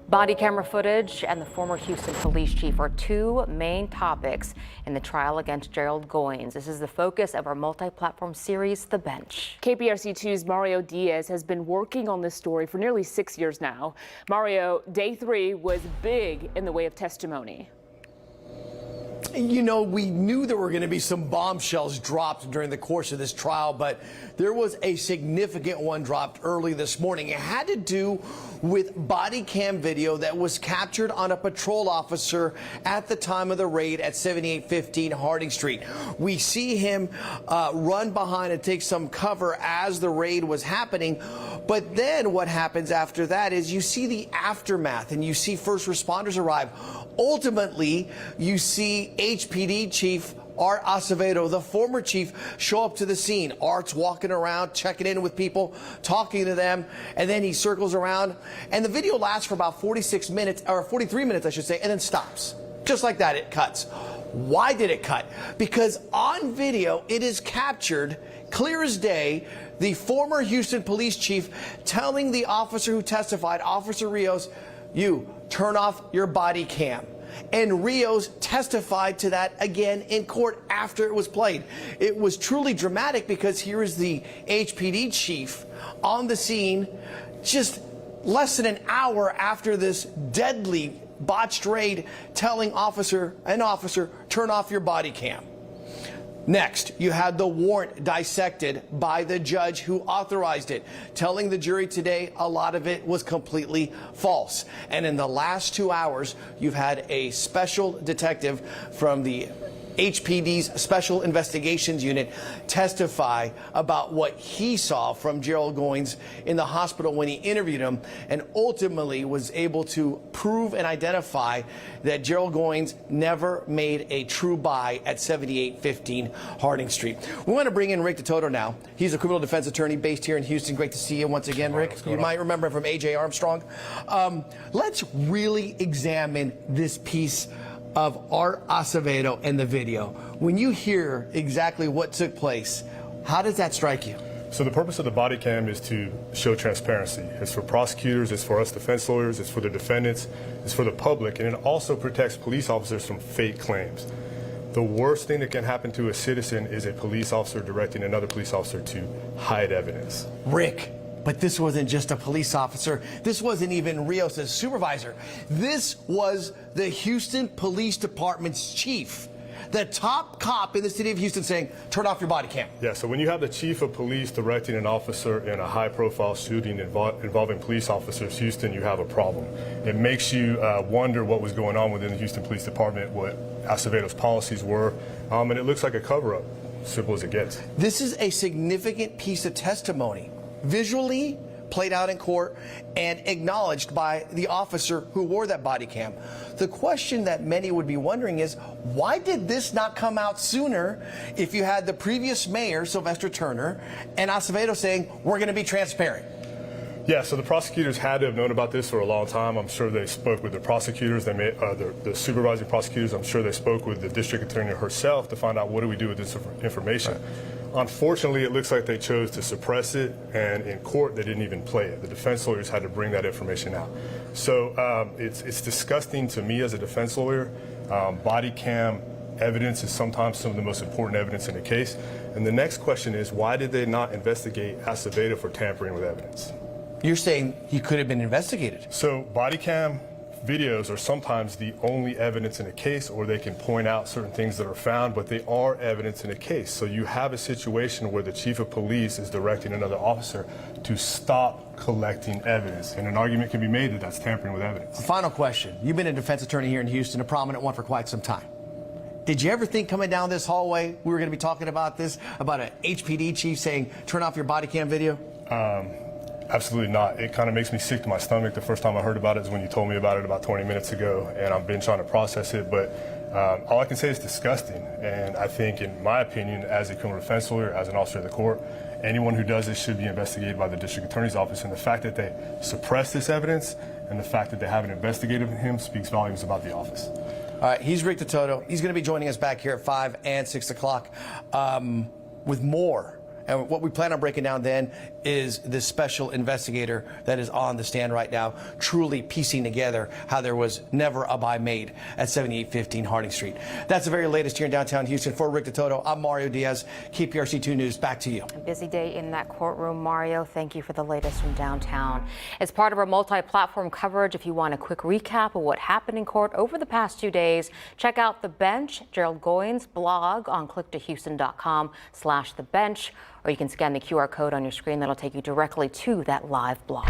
Body camera footage and the former Houston police chief are two main topics in the trial against Gerald Goines. This is the focus of our multi-platform series, The Bench. KPRC2's Mario Diaz has been working on this story for nearly 6 years now. Mario, day 3 was big in the way of testimony. You know, we knew there were going to be some bombshells dropped during the course of this trial, but there was a significant one dropped early this morning. It had to do with body cam video that was captured on a patrol officer at the time of the raid at 7815 Harding Street. We see him run behind and take some cover as the raid was happening. But then what happens after that is you see the aftermath and you see first responders arrive. Ultimately, you see HPD Chief Art Acevedo, the former chief, show up to the scene. Art's walking around, checking in with people, talking to them, and then he circles around. And the video lasts for about 46 minutes, or 43 minutes, I should say, and then stops. Just like that, it cuts. Why did it cut? Because on video, it is captured, clear as day, the former Houston police chief telling the officer who testified, Officer Rios, you turn off your body cam. And Rios testified to that again in court after it was played. It was truly dramatic because here is the HPD chief on the scene just less than an hour after this deadly botched raid telling an officer, turn off your body cam. Next, you had the warrant dissected by the judge who authorized it, telling the jury today a lot of it was completely false. And in the last 2 hours, you've had a special detective from the HPD's Special Investigations Unit testify about what he saw from Gerald Goines in the hospital when he interviewed him, and ultimately was able to prove and identify that Gerald Goines never made a true buy at 7815 Harding Street. We want to bring in Rick Tuttle now. He's a criminal defense attorney based here in Houston. Great to see you once again, Rick. You might remember him from AJ Armstrong. Let's really examine this piece of Art Acevedo and the video. When you hear exactly what took place, how does that strike you? So the purpose of the body cam is to show transparency. It's for prosecutors, it's for us defense lawyers, it's for the defendants, it's for the public, and it also protects police officers from fake claims. The worst thing that can happen to a citizen is a police officer directing another police officer to hide evidence. Rick, but this wasn't just a police officer. This wasn't even Rios' supervisor. This was the Houston Police Department's chief, the top cop in the city of Houston, saying, turn off your body cam. Yeah, so when you have the chief of police directing an officer in a high-profile shooting involving police officers, Houston, you have a problem. It makes you wonder what was going on within the Houston Police Department, what Acevedo's policies were, and it looks like a cover-up, simple as it gets. This is a significant piece of testimony, visually played out in court and acknowledged by the officer who wore that body cam. The question that many would be wondering is, why did this not come out sooner if you had the previous mayor, Sylvester Turner, and Acevedo saying, we're going to be transparent? Yeah, so the prosecutors had to have known about this for a long time. I'm sure they spoke with the prosecutors, the supervising prosecutors. I'm sure they spoke with the district attorney herself to find out what do we do with this information. Right. Unfortunately, it looks like they chose to suppress it, and in court they didn't even play it. The defense lawyers had to bring that information out. So it's disgusting to me as a defense lawyer. Body cam evidence is sometimes some of the most important evidence in a case. And the next question is, why did they not investigate Acevedo for tampering with evidence? You're saying he could have been investigated. So body cam videos are sometimes the only evidence in a case, or they can point out certain things that are found, but they are evidence in a case. So you have a situation where the chief of police is directing another officer to stop collecting evidence, and an argument can be made that that's tampering with evidence. Final question. You've been a defense attorney here in Houston, a prominent one for quite some time. Did you ever think coming down this hallway we were going to be talking about this, about an HPD chief saying, turn off your body cam video? Absolutely not. It kind of makes me sick to my stomach. The first time I heard about it is when you told me about it about 20 minutes ago, and I've been trying to process it. But all I can say is disgusting. And I think, in my opinion, as a criminal defense lawyer, as an officer of the court, anyone who does this should be investigated by the district attorney's office. And the fact that they suppress this evidence and the fact that they haven't investigated him speaks volumes about the office. All right, he's Rick Tuttle. He's going to be joining us back here at 5 and 6 o'clock with more. And what we plan on breaking down then is this special investigator that is on the stand right now, truly piecing together how there was never a buy made at 7815 Harding Street. That's the very latest here in downtown Houston. For Rick Toto, I'm Mario Diaz, KPRC2 News. Back to you. A busy day in that courtroom, Mario. Thank you for the latest from downtown. As part of our multi-platform coverage, if you want a quick recap of what happened in court over the past 2 days, check out The Bench, Gerald Goines' blog on clicktohouston.com/thebench, or you can scan the QR code on your screen that'll take you directly to that live blog.